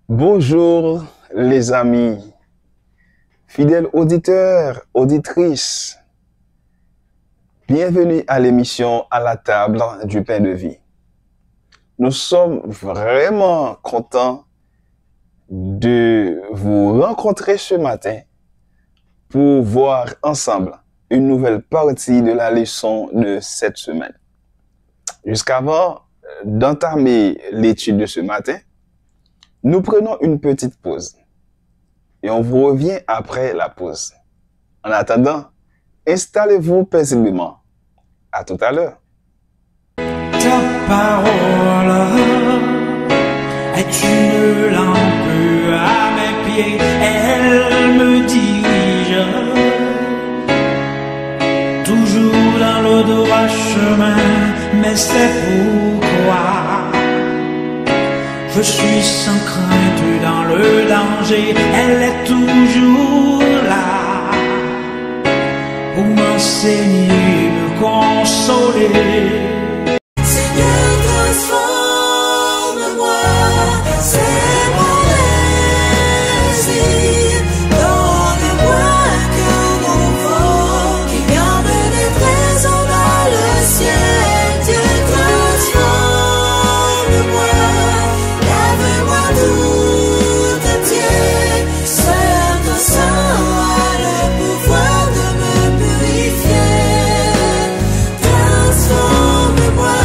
Bonjour les amis, fidèles auditeurs, auditrices. Bienvenue à l'émission À la table du pain de vie. Nous sommes vraiment contents de vous rencontrer ce matin pour voir ensemble une nouvelle partie de la leçon de cette semaine. Jusqu'avant d'entamer l'étude de ce matin, nous prenons une petite pause et on vous revient après la pause. En attendant, installez-vous paisiblement. À tout à l'heure. Ta parole est une lampe à mes pieds, elle me dirige toujours dans le droit chemin, mais c'est pourquoi je suis sans crainte dans le danger, elle est toujours là pour m'enseigner, me consoler. Seigneur, transforme-moi, c'est mon désir. Donne-moi un cœur nouveau qui garde des trésors dans le ciel. Dieu, transforme-moi, lave-moi tout entier. Seul ton sang a le pouvoir de me purifier. Transforme-moi.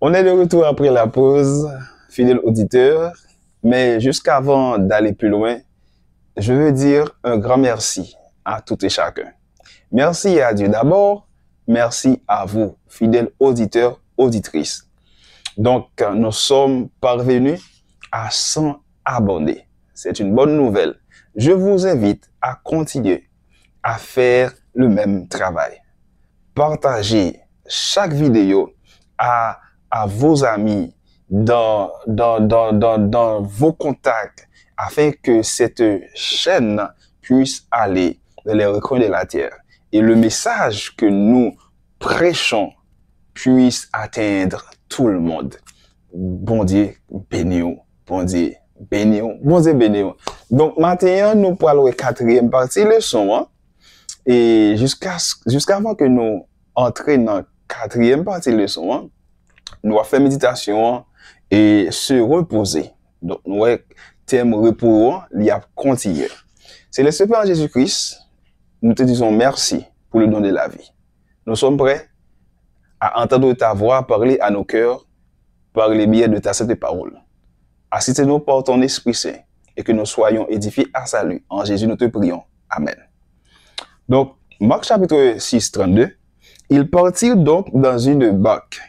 On est de retour après la pause, fidèles auditeurs, mais jusqu'avant d'aller plus loin, je veux dire un grand merci à tout et chacun. Merci à Dieu d'abord, merci à vous, fidèles auditeurs, auditrices. Donc, nous sommes parvenus à 100 abonnés. C'est une bonne nouvelle. Je vous invite à continuer à faire le même travail. Partagez chaque vidéo à vos amis, dans vos contacts, afin que cette chaîne puisse aller dans les recoins de la terre et le message que nous prêchons puisse atteindre tout le monde. Bon Dieu, bénis-vous. Bon Dieu, bénis-vous. Bon Dieu, bénis-vous. Donc, maintenant, nous parlons de la quatrième partie de leçon. Hein? Et jusqu'avant que nous entrions dans la quatrième partie de leçon, hein, nous allons faire méditation et se reposer. Donc, nous avons thème repos, il y a continuer. C'est le Seigneur Jésus-Christ, nous te disons merci pour le don de la vie. Nous sommes prêts à entendre ta voix parler à nos cœurs par les biais de ta sainte parole. Assistez-nous par ton Esprit Saint et que nous soyons édifiés à salut. En Jésus, nous te prions. Amen. Donc, Marc chapitre 6, 32, ils partirent donc dans une barque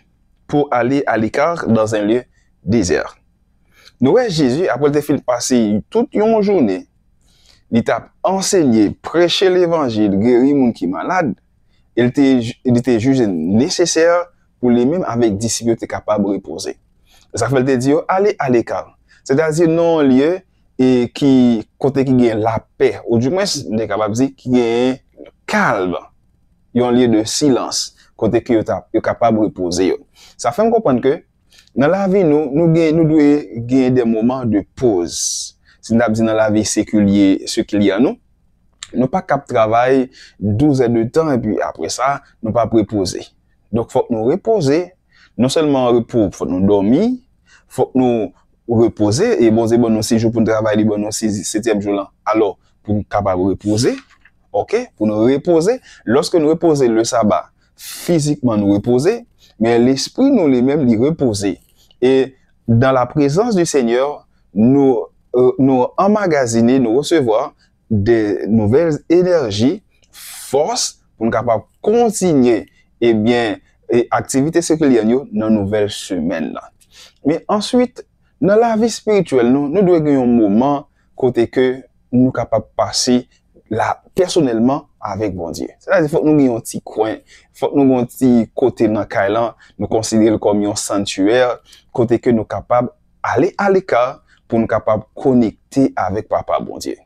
pour aller à l'écart dans un lieu désert. Nous voyons Jésus, après le film passé toute une journée, il t'a enseigné, prêché l'évangile, guéri les gens qui sont malades. Il était jugé nécessaire pour les mêmes avec disciples étaient capables de reposer. Ça fait te dire, allez à l'écart. C'est-à-dire, non lieu et qui, côté qui gagne la paix, ou du moins, on est capable de dire, qui gagne calme. Il y a un lieu de silence, côté qui est capable de reposer. Ça fait me comprendre que, dans la vie, nous devons gagner des moments de pause. Si nous avons dans la vie séculière, ce qu'il y a nous, nous pas cap travail 12 heures de temps et puis après ça, nous pas reposer. Donc, faut que nous reposer. Non seulement repos, faut nous dormir, faut que nous reposer et bon, c'est bon, nous 6 jours pour nous travailler, bon, nous 7e jour là. Alors, pour nous capable de reposer, ok, pour nous reposer, lorsque nous reposer le sabbat, physiquement nous reposer, mais l'esprit nous lui-même lui reposer. Et dans la présence du Seigneur, nous emmagasiner, nous recevoir des nouvelles énergies, force pour nous capable continuer et bien et activité séculière dans nouvelle semaine là. Mais ensuite, dans la vie spirituelle, nous devons avoir un moment côté que nous capable passer là personnellement avec bon Dieu. C'est-à-dire, faut que nous ayons un petit coin, faut que nous ayons un petit côté dans Kailan, nous considérer comme un sanctuaire, côté que nous capables aller à l'écart pour nous capables connecter avec papa bon Dieu.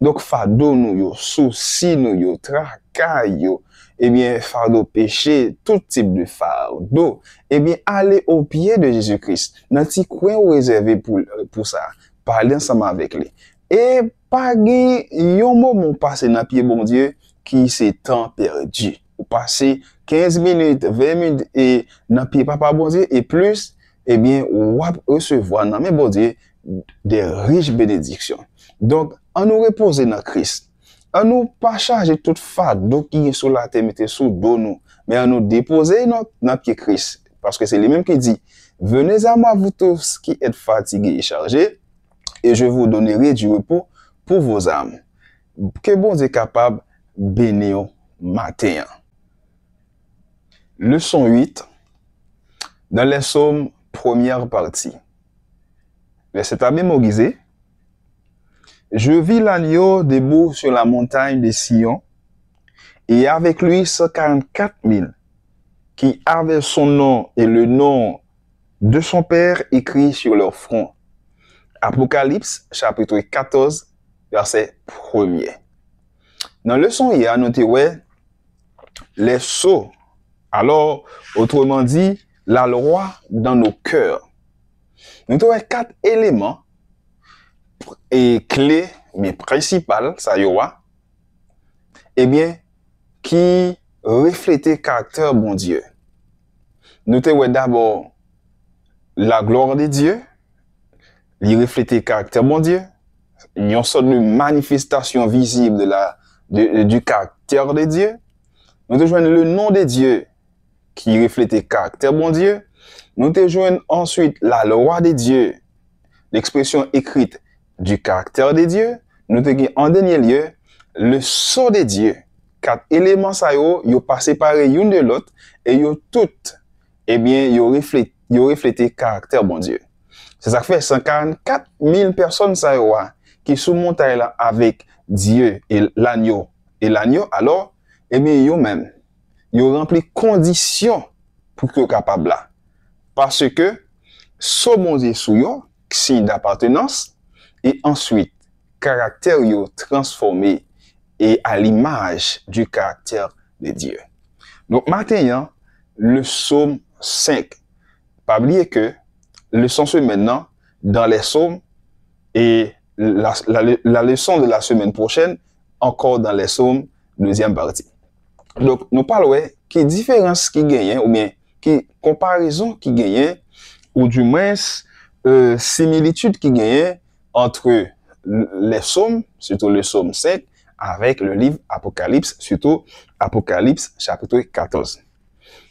Donc, fardeau nous yo, souci nous yo, tracas yo, eh bien, fardeau péché, tout type de fardeau, eh bien, aller au pied de Jésus-Christ, dans petit coin réservé pour ça, parler ensemble avec lui. Et pas gen yon moment passé dans pied bon Dieu qui c'est temps perdu. Ou passer 15 minutes, 20 minutes et dans pied papa bon Dieu et plus, eh bien, ou recevoir dans mes bon Dieu des riches bénédictions. Donc, on nous reposer dans Christ. On nous pas charger toute fardeau qui est sur la terre, mettez sous dos nous, mais on nous déposer dans pied Christ. Parce que c'est lui-même qui dit, venez à moi vous tous qui êtes fatigués et chargés, et je vous donnerai du repos pour vos âmes. Que bon Dieu est capable de bénir matin. Leçon 8, dans les psaumes, première partie. Verset à mémoriser. Je vis l'agneau debout sur la montagne de Sion, et avec lui 144 000, qui avaient son nom et le nom de son père écrit sur leur front. Apocalypse, chapitre 14, verset 1er. Dans le leçon, il y a noté, les sceaux. Alors, autrement dit, la loi dans nos cœurs. Nous avons 4 éléments et clés, mais principales, ça y est, eh bien, qui reflètent le caractère bon Dieu. Nous avons d'abord la gloire de Dieu, il reflète le caractère bon Dieu, il y a une sorte de manifestation visible du caractère de Dieu. Nous avons le nom de Dieu qui reflète le caractère bon Dieu. Nous avons ensuite la loi de Dieu, l'expression écrite du caractère de Dieu. Nous avons en dernier lieu le sceau de Dieu. 4 éléments ça yo pas séparés l'un de l'autre et yo toutes, eh bien, yo reflète le caractère bon Dieu. C'est ça qui fait 144 000 personnes ça qui sont montées là avec Dieu et l'agneau. Et l'agneau, alors, eh bien, yo même, yo rempli conditions pour que capable là. Parce que, so bon Dieu sou yo, signe d'appartenance, et ensuite, caractère yo transformé et à l'image du caractère de Dieu. Donc, maintenant, le psaume 5. Pas oublier que le leçon c'est maintenant dans les psaumes et la leçon de la semaine prochaine encore dans les psaumes, deuxième partie. Donc, nous parlons qui différence qui gagne, ou bien qui comparaison qui gagne, ou du moins similitude qui gagne entre les psaumes, surtout le psaume 5, avec le livre Apocalypse, surtout Apocalypse chapitre 14.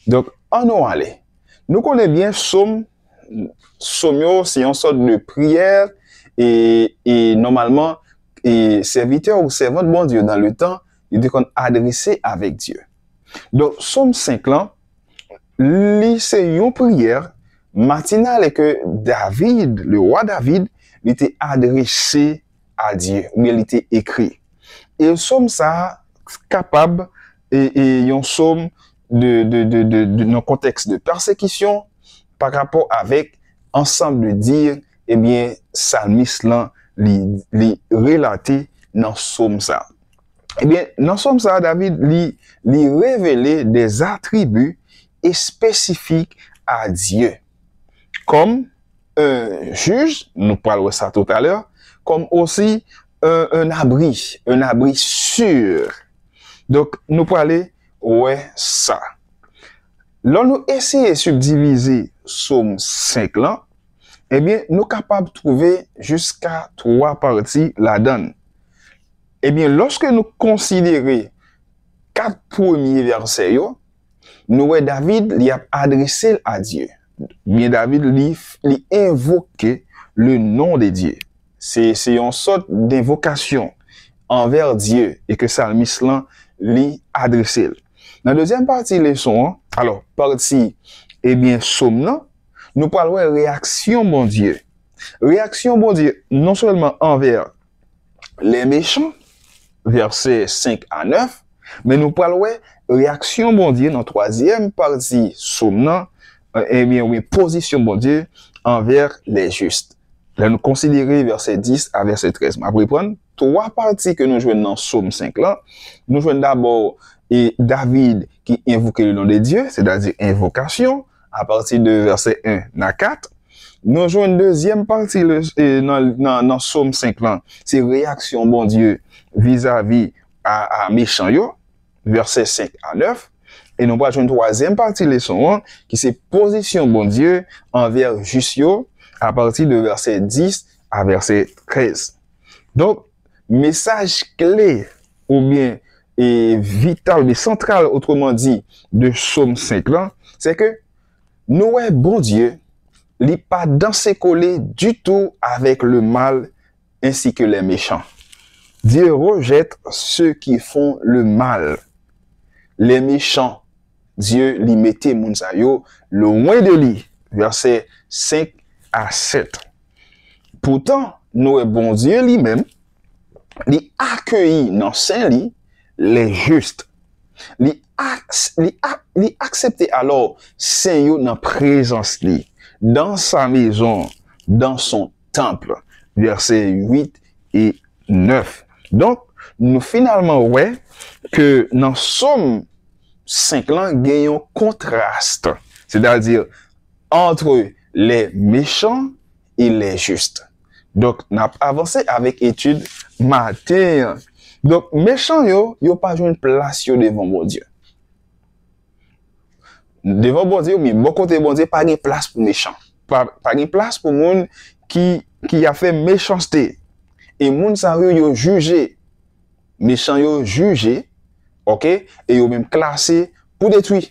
Donc, en nous aller. Nous connaissons bien psaume, c'est une sorte de prière et normalement, serviteur ou servant de bon Dieu dans le temps, il est adressé avec Dieu. Donc, psaume 5 là, c'est une prière matinale et que David, le roi David, il était adressé à Dieu, ou il était écrit. Et psaume ça, capable, et un psaume dans contexte de persécution, par rapport avec ensemble de dire, eh bien, psalmiste là, li relaté dans psaume ça. Eh bien, dans psaume ça, David li révélé des attributs spécifiques à Dieu. Comme un juge, nous parlerons ça tout à l'heure, comme aussi un abri sûr. Donc, nous parlons, ça. Là, nous essayons de subdiviser Psaume 5 là, eh bien, nous sommes capables de trouver jusqu'à 3 parties là-dedans. Eh bien, lorsque nous considérons 4 premiers versets, nous voyons David li a adressé à Dieu. Bien, David li invoqué le nom de Dieu. C'est une sorte d'invocation envers Dieu et que psalmiste là li adressé. Dans la deuxième partie leçon, alors, partie, eh bien, psaume, nous parlons de réaction, bon Dieu. Réaction, bon Dieu, non seulement envers les méchants, versets 5 à 9, Mais nous parlons réaction bon Dieu dans troisième partie somme nan, eh bien oui, position bon Dieu envers les justes. Là nous considérer verset 10 à verset 13. Après prendre trois parties que nous jouons dans Somme 5 là. Nous jouons d'abord David qui invoque le nom de Dieu, c'est-à-dire invocation à partir de verset 1 à 4. Nous jouons une deuxième partie dans Somme 5 là, c'est réaction bon Dieu vis-à-vis à méchant yo, verset 5 à 9. Et nous allons jouer une troisième partie de leçon qui c'est position bon Dieu envers juste yo à partir de verset 10 à verset 13. Donc, message clé ou bien vital, mais central, autrement dit, de Somme 5 là, c'est que nous, bon Dieu, il n'est pas dansé collé du tout avec le mal ainsi que les méchants. Dieu rejette ceux qui font le mal. Les méchants, Dieu les mettait moun sa yo loin de lui. Verset 5 à 7. Pourtant, nous, bon Dieu lui-même, il accueillit dans saint lit les justes. Il accepte alors saint yo dans présence li, dans sa maison, dans son temple. Versets 8 et 9. Donc, nous finalement, ouais, que dans Somme 5 là, gagnons contraste. C'est-à-dire, entre les méchants et les justes. Donc, on a avancé avec étude matin. Donc, méchants, yo pas joué une place devant bon Dieu. Devant bon Dieu, mais bon côté bon Dieu, pas de place pour méchants. Pas de place pour moun qui a fait méchanceté. Et moun sa yo jugé. Méchants yo jugé, ok? Et yo même classé pour détruire.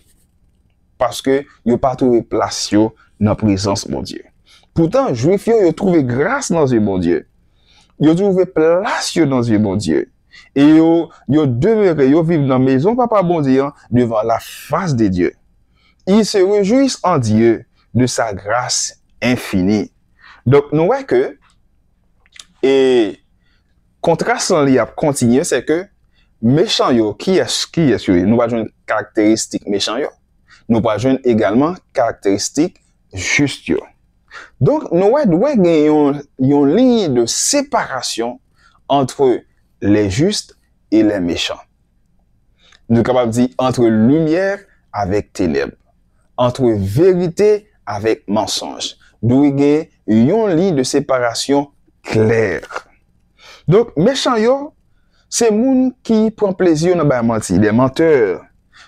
Parce que yo pas trouvé place yo dans la présence de bon Dieu. Pourtant, juif yo trouvé grâce dans le bon Dieu. Yo trouvé place yo dans le bon Dieu. Et yo demeuré, yo vivent dans la maison papa bon Dieu devant la face de Dieu. Ils se réjouissent en Dieu de sa grâce infinie. Donc, nous voyons que, et contraste en li a continué, c'est que méchant yo, qui est sur nous pas une caractéristique méchant yo, nous pas également caractéristique juste yo. Donc, nous avons une ligne de séparation entre les justes et les méchants. Nous sommes capables de dire entre lumière avec ténèbres, entre vérité avec mensonge. Nous avons une ligne de séparation claire. Donc, méchants yo, c'est moun qui prend plaisir dans la mentir, les menteurs.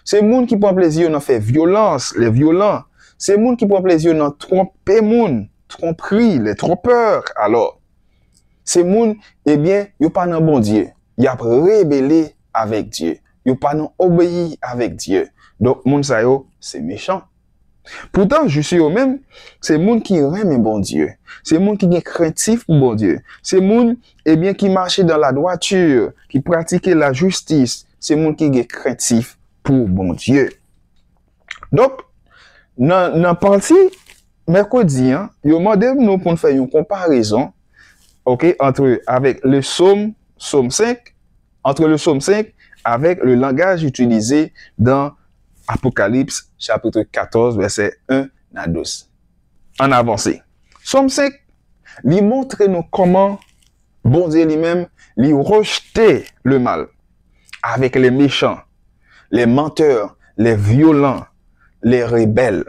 C'est moun qui prend plaisir dans faire violence, les violents. C'est moun qui prend plaisir dans tromper moun, tromperie, les trompeurs. Alors, c'est moun, eh bien, yo pas nan bon Dieu. Y a rébellé avec Dieu. Yo pas nan obéi avec Dieu. Donc, moun sa yo, c'est méchant. Pourtant, je suis au même, c'est moun qui aime bon Dieu. C'est moun qui est craintif pour bon Dieu. C'est moun, eh bien, qui marche dans la droiture, qui pratique la justice. C'est moun qui est craintif pour bon Dieu. Donc, dans partie mercredi, yo demandé nous pour faire une comparaison, ok, avec le Somme 5, entre le Somme 5 avec le langage utilisé dans Apocalypse chapitre 14 verset 1 à 12. En avancé. Somme 5, lui montre nous comment bon Dieu lui-même lui rejeter le mal avec les méchants, les menteurs, les violents, les rebelles.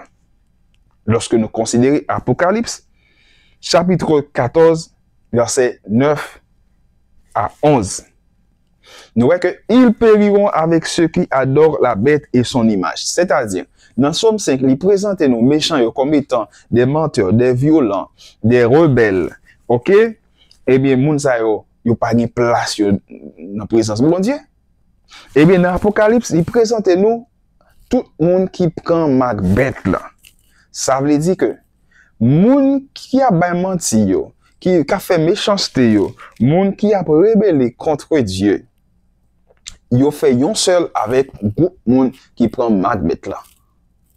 Lorsque nous considérons Apocalypse, chapitre 14, verset 9 à 11. Nous voyons qu'ils périront avec ceux qui adorent la bête et son image. C'est-à-dire, dans Somme 5, il présente nos méchants comme étant des menteurs, des violents, des rebelles. Ok? Eh bien, moun sa yo pas de place dans la présence de mon Dieu. Eh bien, dans l'Apocalypse, il présente nous tout le monde qui prend Macbeth là. Ça veut dire que moun qui a menti yo, qui a fait méchanceté yo, moun qui a rébellé contre Dieu, yo fait yon seul avec groupe moun qui prend Macbeth là.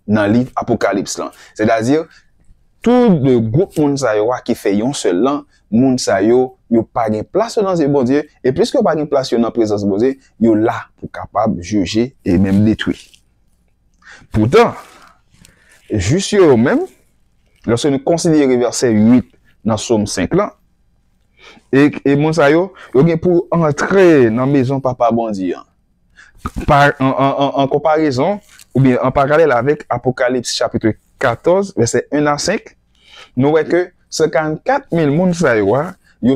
Dans le livre Apocalypse là. C'est-à-dire tout le groupe moun sa yo qui fait yon seul lan, moun sa yo pas gen place dans le bon Dieu et puisque pas gen place dans présence de bon Dieu, yo là pour capable juger et même détruire. Pourtant, juste yo même lorsque nous considérons verset 8 dans Somme 5 là, et moun sa yo gen pour entrer dans maison papa bon Dieu. En comparaison ou bien en parallèle avec Apocalypse chapitre 14 verset 1 à 5, nous voyons que 54 000 moun sa yo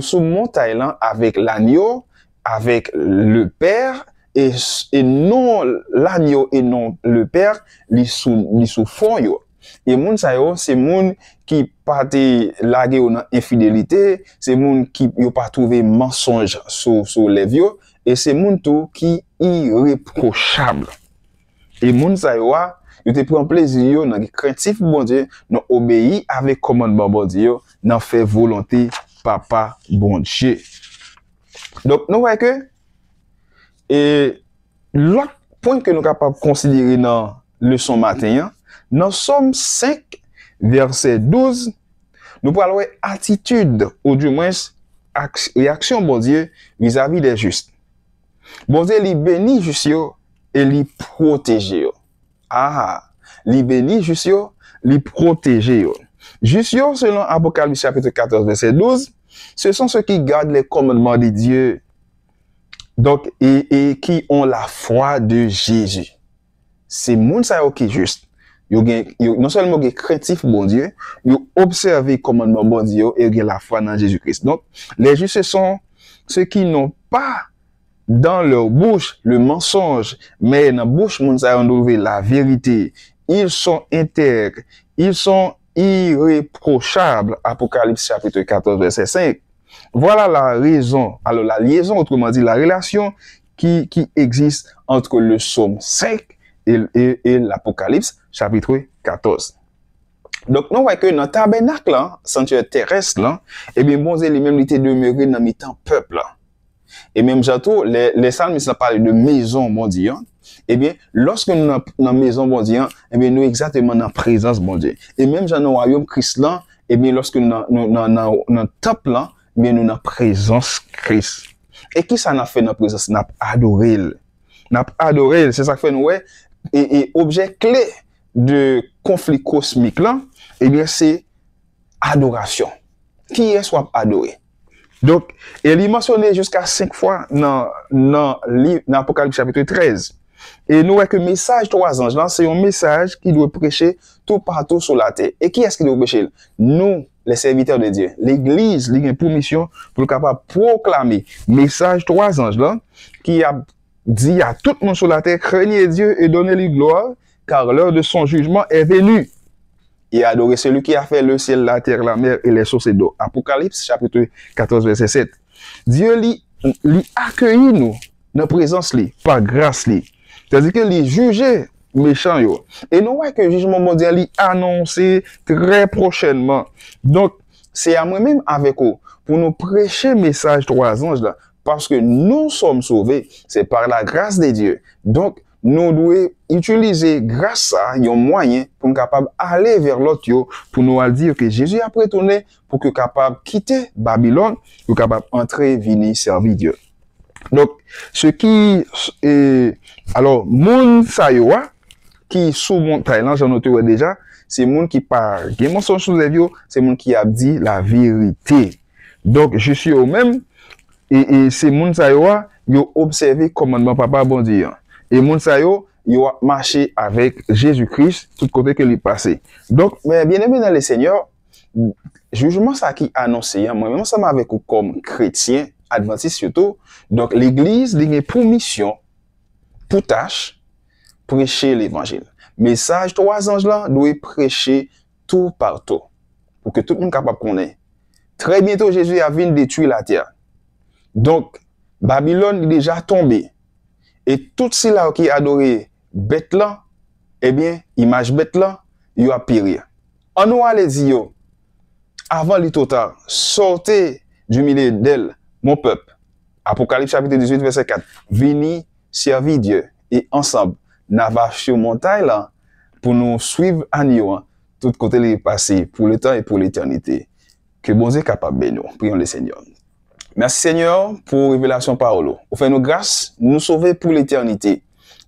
sous montagne avec l'agneau, avec le Père et non l'agneau et non le Père li sous fond yo. Et moun sa yo c'est moun qui pas te lagué dans infidélité, c'est moun qui yo pas trouvé mensonge sur les vieux et c'est moun tout qui irréprochable. Et moun sa yo te prend plaisir dans craintif bon Dieu, dans obéi avec commandement bon Dieu, dans fait volonté papa bon Dieu. Donc nous voyons que et l'autre point que nous capables de considérer dans leçon matin, dans Somme 5 verset 12, nous parlons attitude ou du moins réaction bon Dieu vis-à-vis des justes. Bon Dieu li bénit juste yo et li protège yo. Ah, li bénit juste yo, li protège yo. Juste yo, selon Apocalypse chapitre 14 verset 12, ce sont ceux qui gardent les commandements de Dieu. Donc et qui ont la foi de Jésus. C'est moun sa yo qui juste. Yo non seulement gen craintif bon Dieu, yo observé commandement bon Dieu et gen la foi dans Jésus-Christ. Donc les justes ce sont ceux qui n'ont pas dans leur bouche le mensonge, mais dans la bouche moun sa yo trouvé la vérité. Ils sont intègres, ils sont irréprochables. Apocalypse chapitre 14 verset 5. Voilà la raison, alors la liaison, autrement dit la relation qui existe entre le Somme 5 et l'Apocalypse chapitre 14. Donc nous voyons que dans le tabernacle, sanctuaire terrestre, là, et bien bon Dieu lui-même était demeuré dans le temps peuple. Là. Et même j'entends les psalmistes parlent de maison bon Dieu. Et bien lorsque nous dans la maison bon Dieu, et bien nous exactement dans la présence bon Dieu. Et même dans le royaume Christ là, et bien lorsque nous dans le temple là, bien nous dans la présence Christ. Et qui ça n'a fait dans la présence? N'a adoré. N'a adoré, c'est ça que fait nous ouais. Et objet clé de conflit cosmique là, eh bien c'est adoration. Qui est soit adoré? Donc, il est mentionné jusqu'à 5 fois dans l'Apocalypse chapitre 13. Et nous voyons que le message 3 anges là, c'est un message qui doit prêcher tout partout sur la terre. Et qui est-ce qui doit prêcher? Nous, les serviteurs de Dieu. L'Église, il y a pour mission pour capable proclamer message 3 anges là, qui a dit à tout le monde sur la terre, craignez Dieu et donnez-lui gloire, car l'heure de son jugement est venue. Et adorez celui qui a fait le ciel, la terre, la mer et les sources d'eau. Apocalypse, chapitre 14, verset 7. Dieu lui accueillit nous, dans la présence li, par grâce li. C'est-à-dire que lui juger méchant yo. Et nous voyons que le jugement mondial li annoncé très prochainement. Donc, c'est à moi-même avec vous, pour nous prêcher message 3 anges là, parce que nous sommes sauvés, c'est par la grâce de Dieu. Donc, nous devons utiliser grâce à un moyen pour nous capable aller vers l'autre, pour nous dire que Jésus a retourné pour que capable quitter Babylone, pour capable entrer, venir servir Dieu. Donc, ce qui est, alors, moun sa yo qui sous montagne, là, j'en note déjà, c'est moun qui parle, qui mensonge sous les vieux, c'est moun qui a dit la vérité. Donc, je suis au même, et c'est moun sa yo observé commandement papa bon Dieu. Et moun sa yo a marché avec Jésus-Christ tout côté que lui passé. Donc, bien aimé dans le Seigneur, jugement ça qui annoncé, moi-même ça avec vous comme chrétien, adventiste surtout. Donc, l'église, il a pour mission, pour tâche, prêcher l'évangile. Message 3 anges là, doit prêcher tout partout. Pour que tout le monde soit capable de connaître. Très bientôt, Jésus a venu détruire la terre. Donc, Babylone est déjà tombé. Et tout ceux-là qui adoré bête là, eh bien, image bête là, il a péri. On nous allait dire, avant le total, sortez du milieu d'elle, mon peuple. Apocalypse chapitre 18, verset 4. Venez servir Dieu et ensemble, nous va sur montagne là, pour nous suivre à Nio, tout côté les passé, pour le temps et pour l'éternité. Que bon Dieu est capable de nous. Prions le Seigneur. Merci Seigneur pour révélation parole. Vous faites nos grâces, nous sauver pour l'éternité.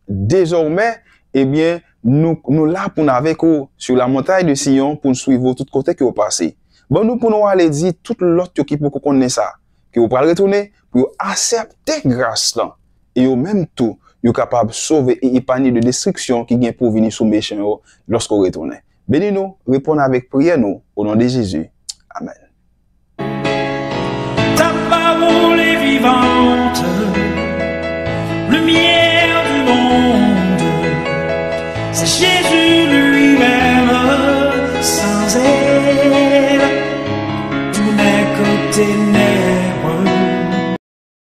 Désormais, eh bien, nous là pour nous avec vous sur la montagne de Sion pour nous suivre tout côté que vous passez. Bon, nous pour nous aller dire tout l'autre qui pour qu'on connaisse ça, que vous pouvez retourner pour accepter grâce là et au même tout, vous capable de sauver et épargner de destruction qui vient pour venir sous méchant lorsqu'on retourne. Bénis-nous, répondez avec prière nous au nom de Jésus. Amen. Ta parole est vivante, lumière du monde. C'est Jésus lui-même, sans elle, tout n'est que ténèbres.